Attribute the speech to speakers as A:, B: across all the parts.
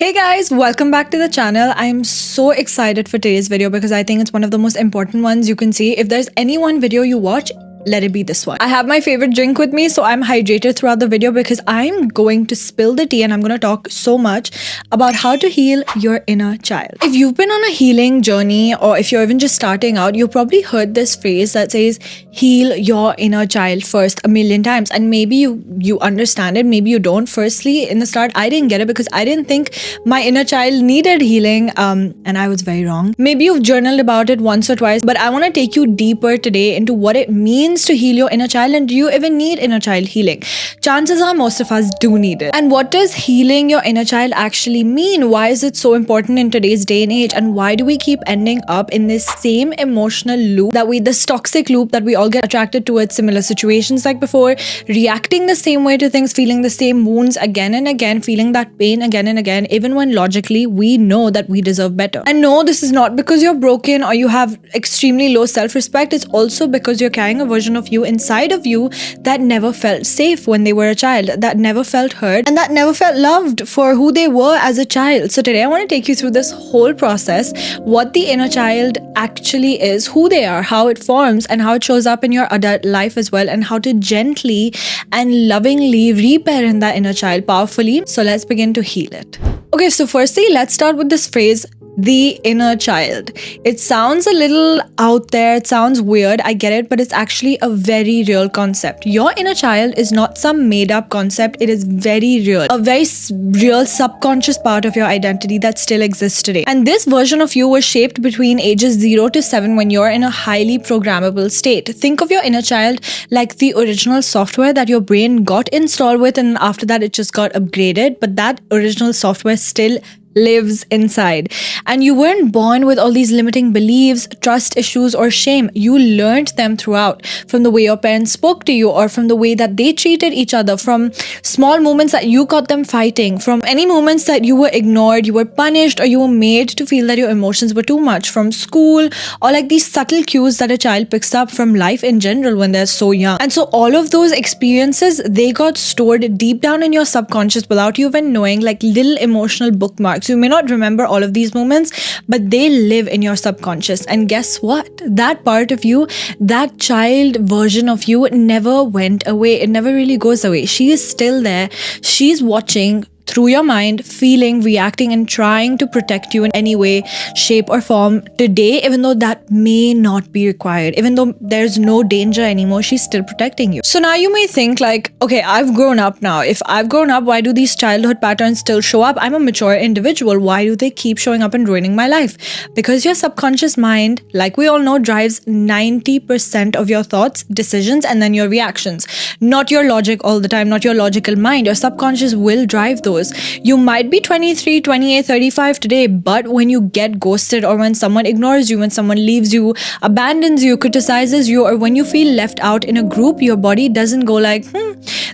A: Hey guys, welcome back to the channel. I am so excited for today's video because I think it's one of the most important ones you can see. If there's any one video you watch, let it be this one. I have my favorite drink with me, so I'm hydrated throughout the video because I'm going to spill the tea and I'm going to talk so much about how to heal your inner child. If you've been on a healing journey or if you're even just starting out, you've probably heard this phrase that says, heal your inner child first a million times. And maybe you understand it, maybe you don't. Firstly, in the start, I didn't get it because I didn't think my inner child needed healing and I was very wrong. Maybe you've journaled about it once or twice, but I want to take you deeper today into what it means to heal your inner child, and do you even need inner child healing? Chances are most of us do need it. And what does healing your inner child actually mean? Why is it so important in today's day and age? And why do we keep ending up in this same emotional loop this toxic loop that we all get attracted towards similar situations like before, reacting the same way to things, feeling the same wounds again and again, feeling that pain again and again, even when logically we know that we deserve better. And no, this is not because you're broken or you have extremely low self-respect. It's also because you're carrying a version of you inside of you that never felt safe when they were a child, that never felt heard, and that never felt loved for who they were as a child. So today I want to take you through this whole process, what the inner child actually is, who they are, how it forms, and how it shows up in your adult life as well, and how to gently and lovingly reparent that inner child powerfully. So let's begin to heal it. Okay, so firstly, let's start with this phrase, the inner child. It sounds a little out there, it sounds weird, I get it, but it's actually a very real concept. Your inner child is not some made up concept, it is very real. A very real subconscious part of your identity that still exists today. And this version of you was shaped between ages 0 to 7 when you're in a highly programmable state. Think of your inner child like the original software that your brain got installed with, and after that it just got upgraded, but that original software still lives inside. And you weren't born with all these limiting beliefs, trust issues, or shame. You learned them throughout, from the way your parents spoke to you, or from the way that they treated each other, from small moments that you caught them fighting, from any moments that you were ignored, you were punished, or you were made to feel that your emotions were too much, from school, or like these subtle cues that a child picks up from life in general when they're so young. And so all of those experiences, they got stored deep down in your subconscious without you even knowing, like little emotional bookmarks. You may not remember all of these moments, but they live in your subconscious. And guess what? That part of you, that child version of you never went away. It never really goes away. She is still there. She's watching through your mind, feeling, reacting, and trying to protect you in any way, shape, or form today, even though that may not be required. Even though there's no danger anymore, she's still protecting you. So now you may think like, okay, I've grown up now. If I've grown up, why do these childhood patterns still show up? I'm a mature individual. Why do they keep showing up and ruining my life? Because your subconscious mind, like we all know, drives 90% of your thoughts, decisions, and then your reactions. Not your logic all the time, not your logical mind. Your subconscious will drive those. You might be 23, 28, 35 today, but when you get ghosted, or when someone ignores you, when someone leaves you, abandons you, criticizes you, or when you feel left out in a group, your body doesn't go like,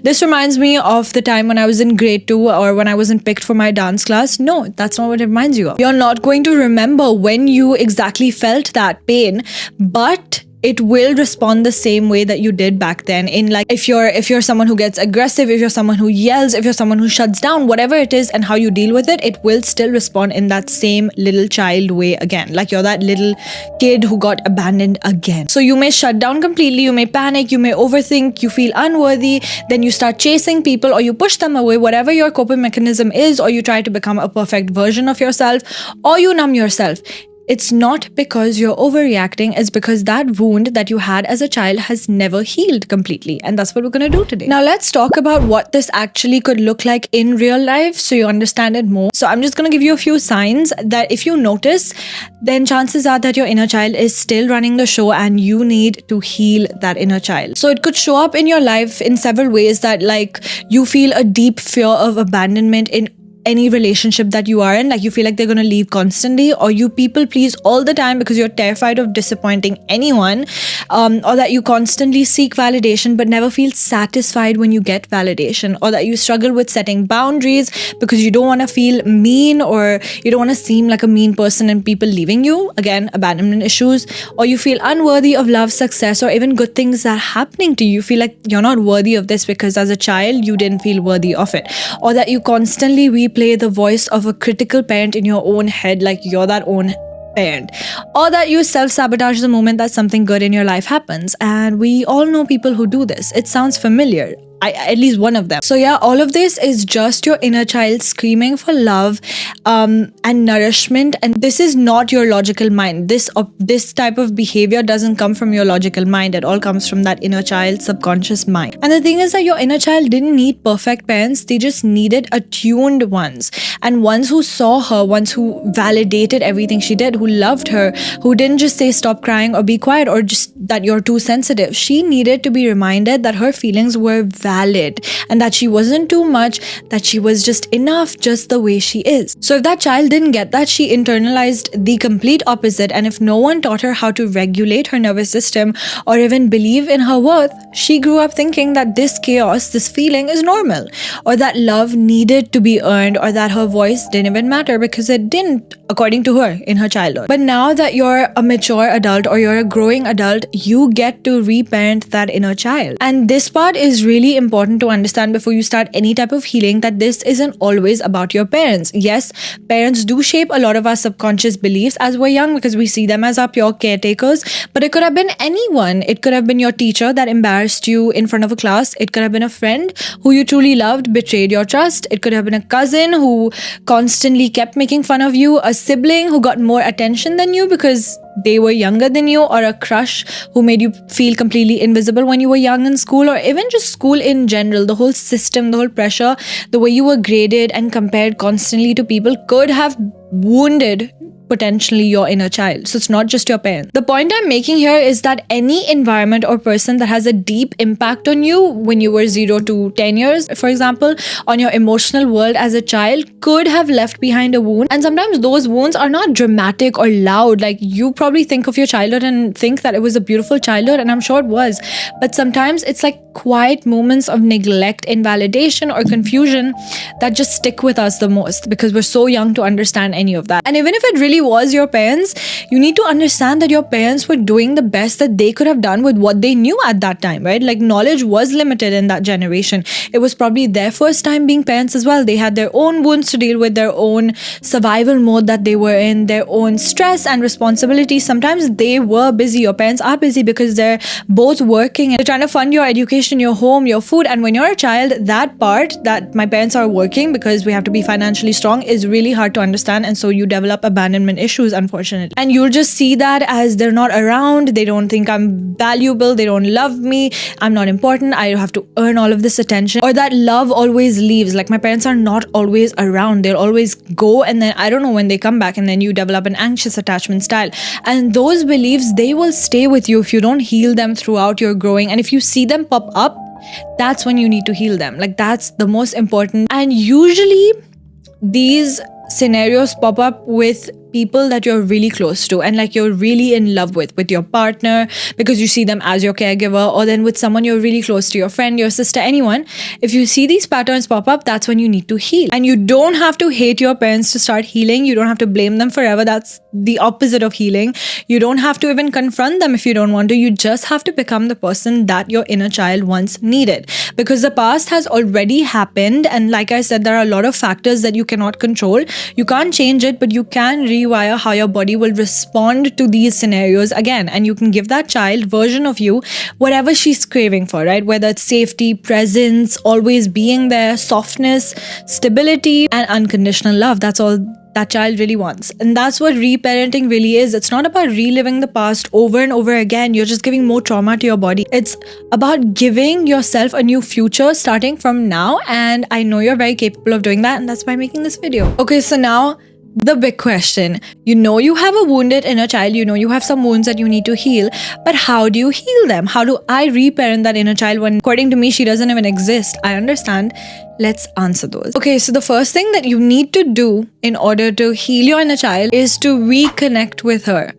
A: this reminds me of the time when I was in grade 2 or when I wasn't picked for my dance class. No, that's not what it reminds you of. You're not going to remember when you exactly felt that pain, but it will respond the same way that you did back then. In like, if you're someone who gets aggressive, if you're someone who yells, if you're someone who shuts down, whatever it is and how you deal with it, it will still respond in that same little child way again. Like you're that little kid who got abandoned again. So you may shut down completely, you may panic, you may overthink, you feel unworthy, then you start chasing people or you push them away, whatever your coping mechanism is, or you try to become a perfect version of yourself, or you numb yourself. It's not because you're overreacting, it's because that wound that you had as a child has never healed completely. And that's what we're going to do today. Now let's talk about what this actually could look like in real life so you understand it more. So I'm just going to give you a few signs that if you notice, then chances are that your inner child is still running the show and you need to heal that inner child. So it could show up in your life in several ways, that like you feel a deep fear of abandonment in any relationship that you are in, like you feel like they're going to leave constantly, or you people please all the time because you're terrified of disappointing anyone, or that you constantly seek validation but never feel satisfied when you get validation, or that you struggle with setting boundaries because you don't want to feel mean, or you don't want to seem like a mean person and people leaving you, again abandonment issues, or you feel unworthy of love, success, or even good things that are happening to you. You feel like you're not worthy of this because as a child you didn't feel worthy of it, or that you constantly replay the voice of a critical parent in your own head like you're that own parent, or that you self-sabotage the moment that something good in your life happens. And we all know people who do this. It sounds familiar. At least one of them. So yeah, all of this is just your inner child screaming for love and nourishment. And this is not your logical mind. This type of behavior doesn't come from your logical mind. It all comes from that inner child subconscious mind. And the thing is that your inner child didn't need perfect parents. They just needed attuned ones, and ones who saw her, ones who validated everything she did, who loved her, who didn't just say stop crying or be quiet or just that you're too sensitive. She needed to be reminded that her feelings were valid and that she wasn't too much, that she was just enough just the way she is. So if that child didn't get that, she internalized the complete opposite, and if no one taught her how to regulate her nervous system or even believe in her worth, she grew up thinking that this chaos, this feeling is normal, or that love needed to be earned, or that her voice didn't even matter because it didn't, according to her in her childhood. But now that you're a mature adult or you're a growing adult, you get to reparent that inner child. And this part is really important to understand before you start any type of healing, that this isn't always about your parents. Yes, parents do shape a lot of our subconscious beliefs as we're young because we see them as our pure caretakers, but it could have been anyone. It could have been your teacher that embarrassed you in front of a class. It could have been a friend who you truly loved, betrayed your trust. It could have been a cousin who constantly kept making fun of you, a sibling who got more attention than you because they were younger than you, or a crush who made you feel completely invisible when you were young in school, or even just school in general. The whole system, the whole pressure, the way you were graded and compared constantly to people could have wounded potentially your inner child. So it's not just your parents. The point I'm making here is that any environment or person that has a deep impact on you when you were 0 to 10 years, for example, on your emotional world as a child, could have left behind a wound. And sometimes those wounds are not dramatic or loud. Like, you probably think of your childhood and think that it was a beautiful childhood, and I'm sure it was. But sometimes it's like quiet moments of neglect, invalidation, or confusion that just stick with us the most because we're so young to understand any of that. And even if it really was your parents, you need to understand that your parents were doing the best that they could have done with what they knew at that time, right? Like, knowledge was limited in that generation. It was probably their first time being parents as well. They had their own wounds to deal with, their own survival mode that they were in, their own stress and responsibility. Sometimes they were busy. Your parents are busy because they're both working and they're trying to fund your education, your home, your food. And when you're a child, that part that my parents are working because we have to be financially strong is really hard to understand. And so you develop abandonment issues, unfortunately. And you'll just see that as they're not around, they don't think I'm valuable, they don't love me, I'm not important, I have to earn all of this attention. Or that love always leaves. Like, my parents are not always around, they'll always go, and then I don't know when they come back, and then you develop an anxious attachment style. And those beliefs, they will stay with you if you don't heal them throughout your growing. And if you see them pop up, that's when you need to heal them. Like, that's the most important. And usually these scenarios pop up with people that you're really close to and like you're really in love with your partner, because you see them as your caregiver, or then with someone you're really close to, your friend, your sister, anyone. If you see these patterns pop up, that's when you need to heal. And you don't have to hate your parents to start healing. You don't have to blame them forever. That's the opposite of healing. You don't have to even confront them if you don't want to. You just have to become the person that your inner child once needed, because the past has already happened. And like I said, there are a lot of factors that you cannot control. You can't change it, but you can rewire how your body will respond to these scenarios again. And you can give that child version of you whatever she's craving for, right? Whether it's safety, presence, always being there, softness, stability, and unconditional love. That's all that child really wants. And that's what reparenting really is. It's not about reliving the past over and over again. You're just giving more trauma to your body. It's about giving yourself a new future starting from now. And I know you're very capable of doing that. And that's why I'm making this video. Okay, so now the big question. You know you have a wounded inner child. You know you have some wounds that you need to heal. But how do you heal them? How do I reparent that inner child when, according to me, she doesn't even exist? I understand. Let's answer those. Okay, so the first thing that you need to do in order to heal your inner child is to reconnect with her.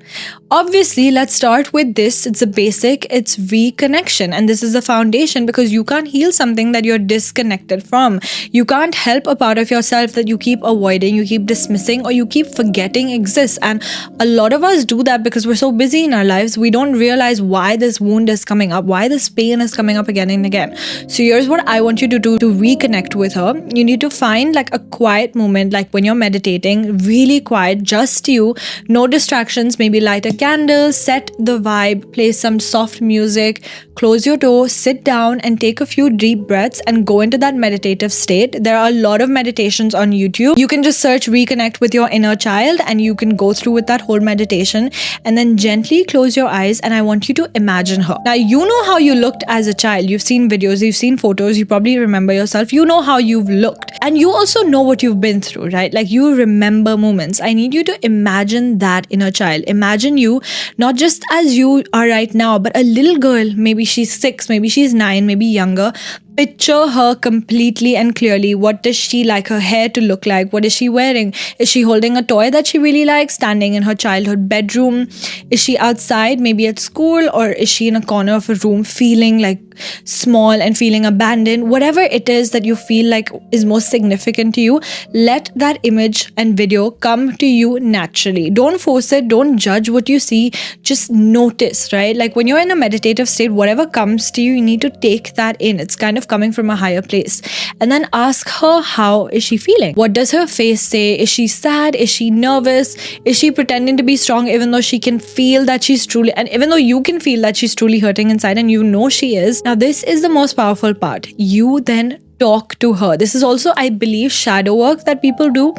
A: Obviously, let's start with this. It's a basic, it's reconnection. And this is the foundation, because you can't heal something that you're disconnected from. You can't help a part of yourself that you keep avoiding, you keep dismissing, or you keep forgetting exists. And a lot of us do that because we're so busy in our lives. We don't realize why this wound is coming up, why this pain is coming up again and again. So here's what I want you to do to reconnect reconnect with her, you need to find like a quiet moment, like when you're meditating, really quiet, just you, no distractions. Maybe light a candle, set the vibe, play some soft music, close your door, sit down and take a few deep breaths and go into that meditative state. There are a lot of meditations on YouTube. You can just search reconnect with your inner child and you can go through with that whole meditation, and then gently close your eyes and I want you to imagine her. Now, you know how you looked as a child. You've seen videos, you've seen photos, you probably remember yourself. You know how you've looked and you also know what you've been through, right? Like you remember moments. I need you to imagine that inner child. Imagine you not just as you are right now, but a little girl. Maybe she's 6, maybe she's 9, maybe younger. Picture her completely and clearly. What does she like her hair to look like? What is she wearing? Is she holding a toy that she really likes, standing in her childhood bedroom? Is she outside, maybe at school? Or is she in a corner of a room feeling like small and feeling abandoned? Whatever it is that you feel like is most significant to you, let that image and video come to you naturally. Don't force it. Don't judge what you see. Just notice, right? Like when you're in a meditative state, whatever comes to you, you need to take that in. It's kind of coming from a higher place. And then ask her, how is she feeling? What does her face say? Is she sad? Is she nervous? Is she pretending to be strong even though she can feel that she's truly, and even though you can feel that she's truly hurting inside and you know she is? Now, this is the most powerful part. You then talk to her. This is also, I believe, shadow work that people do.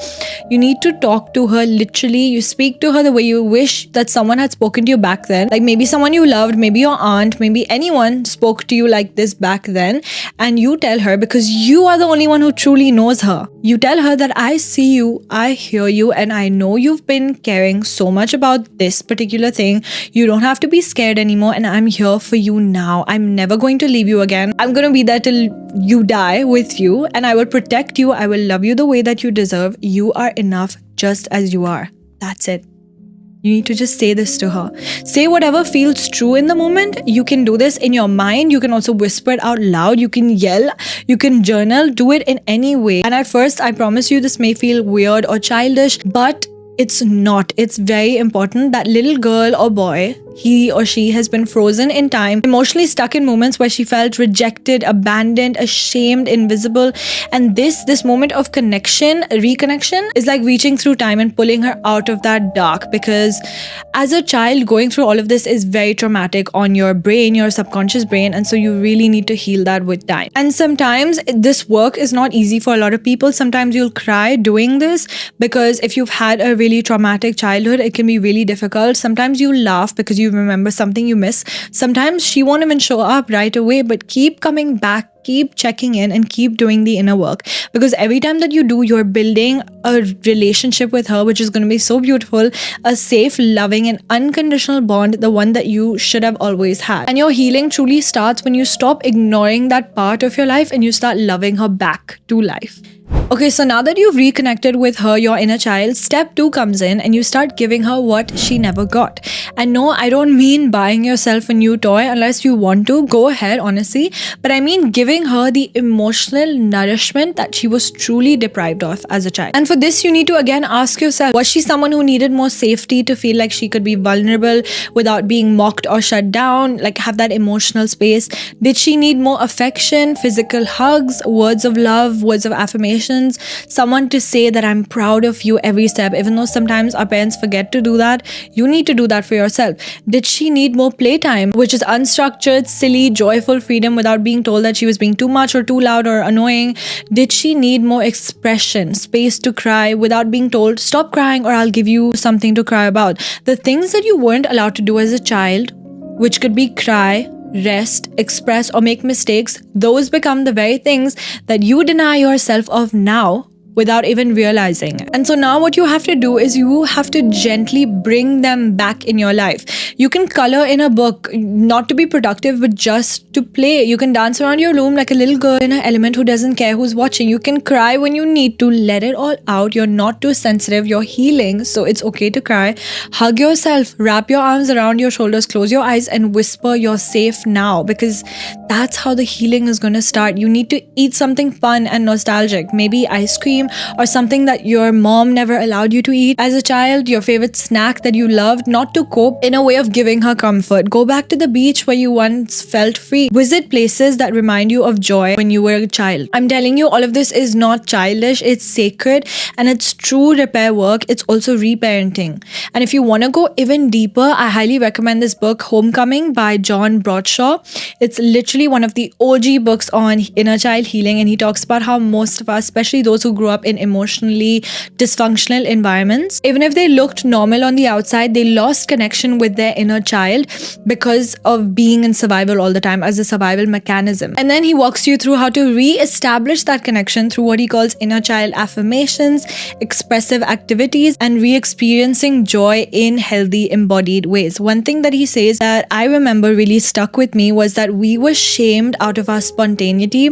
A: You need to talk to her literally. You speak to her the way you wish that someone had spoken to you back then. Like maybe someone you loved, maybe your aunt, maybe anyone spoke to you like this back then. And you tell her, because you are the only one who truly knows her. You tell her that I see you, I hear you, and I know you've been caring so much about this particular thing. You don't have to be scared anymore, and I'm here for you now. I'm never going to leave you again. I'm going to be there till you die with you, and I will protect you. I will love you the way that you deserve. You are enough just as you are. That's it. You need to just say this to her. Say whatever feels true in the moment. You can do this in your mind. You can also whisper it out loud. You can yell. You can journal. Do it in any way. And at first, I promise you, this may feel weird or childish, but it's not. It's very important. That little girl or boy, he or she has been frozen in time, emotionally stuck in moments where she felt rejected, abandoned, ashamed, invisible. And this moment of connection, reconnection, is like reaching through time and pulling her out of that dark. Because as a child, going through all of this is very traumatic on your brain, your subconscious brain. And so you really need to heal that with time. And sometimes this work is not easy for a lot of people. Sometimes you'll cry doing this because if you've had a really traumatic childhood, it can be really difficult. Sometimes you laugh because you remember something you miss. Sometimes she won't even show up right away, but keep coming back, keep checking in and keep doing the inner work, because every time that you do, you're building a relationship with her, which is going to be so beautiful, a safe, loving and unconditional bond, the one that you should have always had. And your healing truly starts when you stop ignoring that part of your life and you start loving her back to life. Okay, so now that you've reconnected with her, your inner child, step 2 comes in and you start giving her what she never got. And no, I don't mean buying yourself a new toy unless you want to. Go ahead, honestly. But I mean giving her the emotional nourishment that she was truly deprived of as a child. And for this, you need to again ask yourself, was she someone who needed more safety to feel like she could be vulnerable without being mocked or shut down, like have that emotional space? Did she need more affection, physical hugs, words of love, words of affirmation? Someone to say that I'm proud of you every step, even though sometimes our parents forget to do that. You need to do that for yourself. Did she need more playtime, which is unstructured, silly, joyful freedom without being told that she was being too much or too loud or annoying? Did she need more expression, space to cry without being told, stop crying or I'll give you something to cry about? The things that you weren't allowed to do as a child, which could be cry, rest, express, or make mistakes, those become the very things that you deny yourself of now without even realizing it. And so now what you have to do is you have to gently bring them back in your life. You can color in a book, not to be productive, but just to play. You can dance around your room like a little girl in her element who doesn't care who's watching. You can cry when you need to. Let it all out. You're not too sensitive. You're healing, so it's okay to cry. Hug yourself. Wrap your arms around your shoulders. Close your eyes and whisper, you're safe now, because that's how the healing is going to start. You need to eat something fun and nostalgic. Maybe ice cream, cream, or something that your mom never allowed you to eat as a child, your favorite snack that you loved, not to cope, in a way of giving her comfort. Go back to the beach where you once felt free. Visit places that remind you of joy when you were a child. I'm telling you, all of this is not childish, it's sacred, and it's true repair work. It's also reparenting. And if you want to go even deeper, I highly recommend this book, Homecoming by John Bradshaw. It's literally one of the OG books on inner child healing, and he talks about how most of us, especially those who grew up in emotionally dysfunctional environments, even if they looked normal on the outside, they lost connection with their inner child because of being in survival all the time as a survival mechanism. And then he walks you through how to re-establish that connection through what he calls inner child affirmations, expressive activities, and re-experiencing joy in healthy embodied ways. One thing that he says that I remember really stuck with me was that we were shamed out of our spontaneity,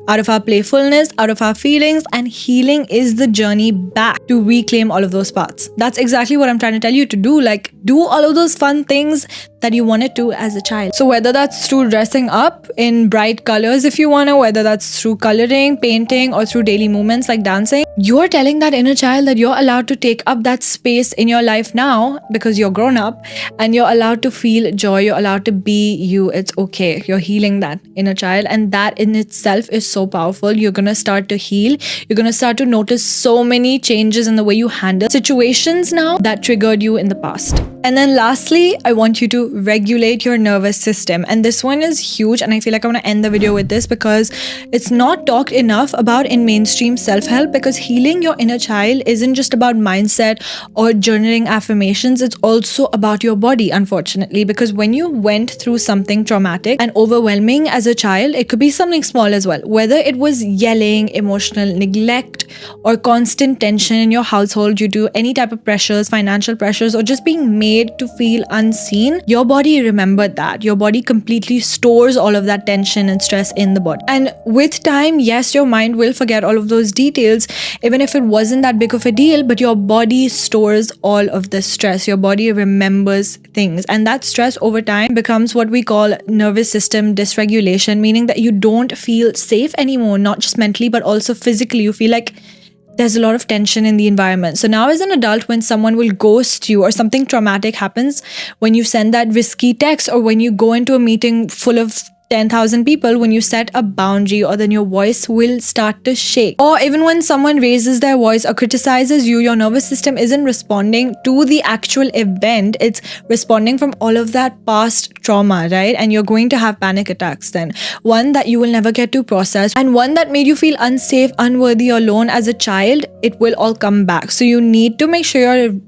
A: out of our playfulness, out of our feelings, and healing is the journey back to reclaim all of those parts. That's exactly what I'm trying to tell you to do. Like, do all of those fun things that you wanted to as a child. So whether that's through dressing up in bright colors if you want to, whether that's through coloring, painting, or through daily movements like dancing, you're telling that inner child that you're allowed to take up that space in your life now because you're grown up, and you're allowed to feel joy, you're allowed to be you. It's okay. You're healing that inner child, and that in itself is so powerful. You're gonna start to heal. You're gonna start to notice so many changes in the way you handle situations now that triggered you in the past. And then lastly, I want you to regulate your nervous system. And this one is huge, and I feel like I want to end the video with this because it's not talked enough about in mainstream self-help, because healing your inner child isn't just about mindset or journaling affirmations. It's also about your body, unfortunately, because when you went through something traumatic and overwhelming as a child, it could be something small as well, whether it was yelling, emotional neglect, or constant tension in your household due to any type of pressures, financial pressures, or just being made to feel unseen. Your body remembered that. Your body completely stores all of that tension and stress in the body. And with time, yes, your mind will forget all of those details, even if it wasn't that big of a deal, but your body stores all of the stress. Your body remembers things, and that stress over time becomes what we call nervous system dysregulation, meaning that you don't feel safe anymore, not just mentally, but also physically. You feel like there's a lot of tension in the environment. So now as an adult, when someone will ghost you or something traumatic happens, when you send that risky text, or when you go into a meeting full of 10,000 people, when you set a boundary, or then your voice will start to shake. Or even when someone raises their voice or criticizes you, your nervous system isn't responding to the actual event, it's responding from all of that past trauma, right? And you're going to have panic attacks then. One that you will never get to process, and one that made you feel unsafe, unworthy, or alone as a child. It will all come back. So you need to make sure you're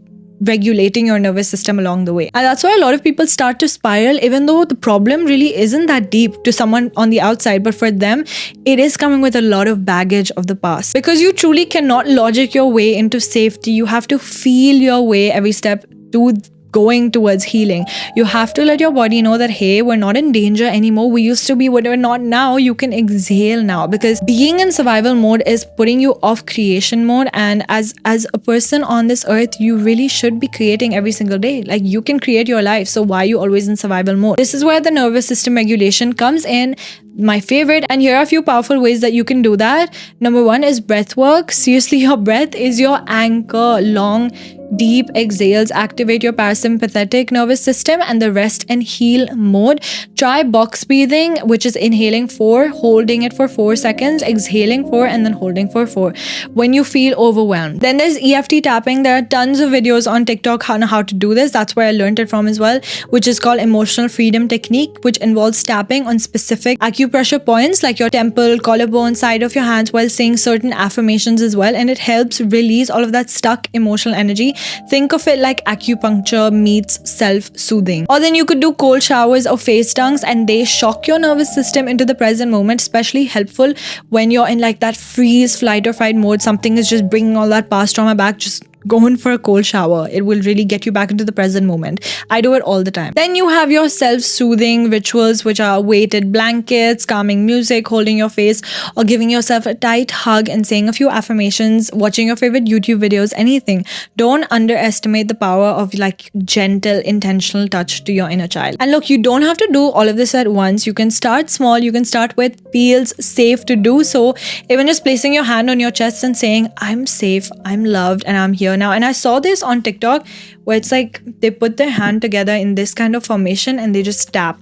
A: regulating your nervous system along the way. And that's why a lot of people start to spiral, even though the problem really isn't that deep to someone on the outside, but for them, it is coming with a lot of baggage of the past. Because you truly cannot logic your way into safety. You have to feel your way every step to going towards healing. You have to let your body know that, hey, we're not in danger anymore. We used to be, but we're not now. You can exhale now, because being in survival mode is putting you off creation mode. And as a person on this earth, you really should be creating every single day. Like, you can create your life. So why are you always in survival mode? This is where the nervous system regulation comes in. My favorite, and here are a few powerful ways that you can do that. Number one is breath work. Seriously, your breath is your anchor. Long, deep exhales activate your parasympathetic nervous system and the rest and heal mode. Try box breathing, which is inhaling 4, holding it for 4 seconds, exhaling 4, and then holding for 4 when you feel overwhelmed. Then there's EFT tapping. There are tons of videos on TikTok on how to do this. That's where I learned it from as well, which is called emotional freedom technique, which involves tapping on specific acupressure points like your temple, collarbone, side of your hands, while saying certain affirmations as well, and it helps release all of that stuck emotional energy. Think of it like acupuncture meets self-soothing. Or then you could do cold showers or face dunks, and they shock your nervous system into the present moment, especially helpful when you're in like that freeze, flight or fight mode. Something is just bringing all that past trauma back. Just go in for a cold shower. It will really get you back into the present moment. I do it all the time. Then you have your self-soothing rituals, which are weighted blankets, calming music, holding your face, or giving yourself a tight hug and saying a few affirmations, watching your favorite YouTube videos, anything. Don't underestimate the power of like gentle, intentional touch to your inner child. And look, you don't have to do all of this at once. You can start small. You can start with feels safe to do so. Even just placing your hand on your chest and saying, I'm safe, I'm loved, and I'm here now. And I saw this on TikTok where it's like they put their hand together in this kind of formation and they just tap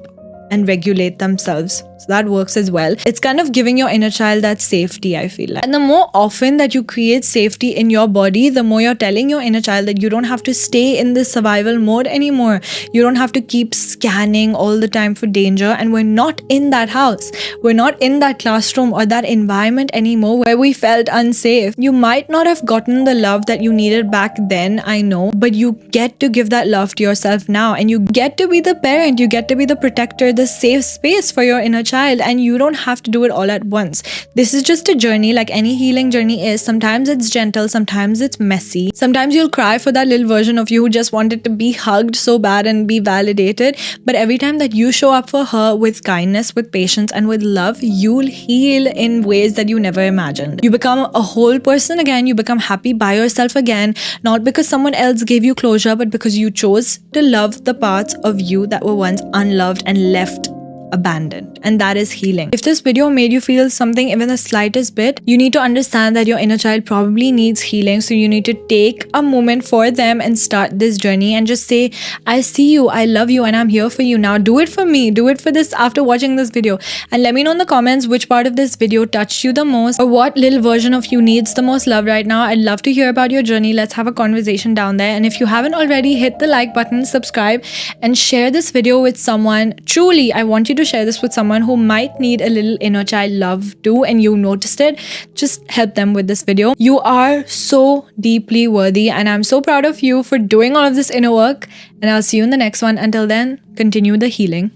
A: and regulate themselves. So that works as well. It's kind of giving your inner child that safety, I feel like. And the more often that you create safety in your body, the more you're telling your inner child that you don't have to stay in this survival mode anymore. You don't have to keep scanning all the time for danger. And we're not in that house. We're not in that classroom or that environment anymore where we felt unsafe. You might not have gotten the love that you needed back then, I know, but you get to give that love to yourself now. And you get to be the parent, you get to be the protector, the safe space for your inner child, and you don't have to do it all at once. This is just a journey, like any healing journey is. Sometimes it's gentle, sometimes it's messy. Sometimes you'll cry for that little version of you who just wanted to be hugged so bad and be validated. But every time that you show up for her with kindness, with patience, and with love, you'll heal in ways that you never imagined. You become a whole person again. You become happy by yourself again, not because someone else gave you closure, but because you chose to love the parts of you that were once unloved and left abandoned. And that is healing. If this video made you feel something even the slightest bit, you need to understand that your inner child probably needs healing. So you need to take a moment for them and start this journey and just say, I see you, I love you, and I'm here for you now. Do it for me. Do it for this after watching this video. And let me know in the comments which part of this video touched you the most, or what little version of you needs the most love right now. I'd love to hear about your journey. Let's have a conversation down there. And if you haven't already, hit the like button, subscribe, and share this video with someone. Truly, I want you to share this with someone who might need a little inner child love too, and you noticed it. Just help them with this video. You are so deeply worthy, and I'm so proud of you for doing all of this inner work, and I'll see you in the next one. Until then, continue the healing.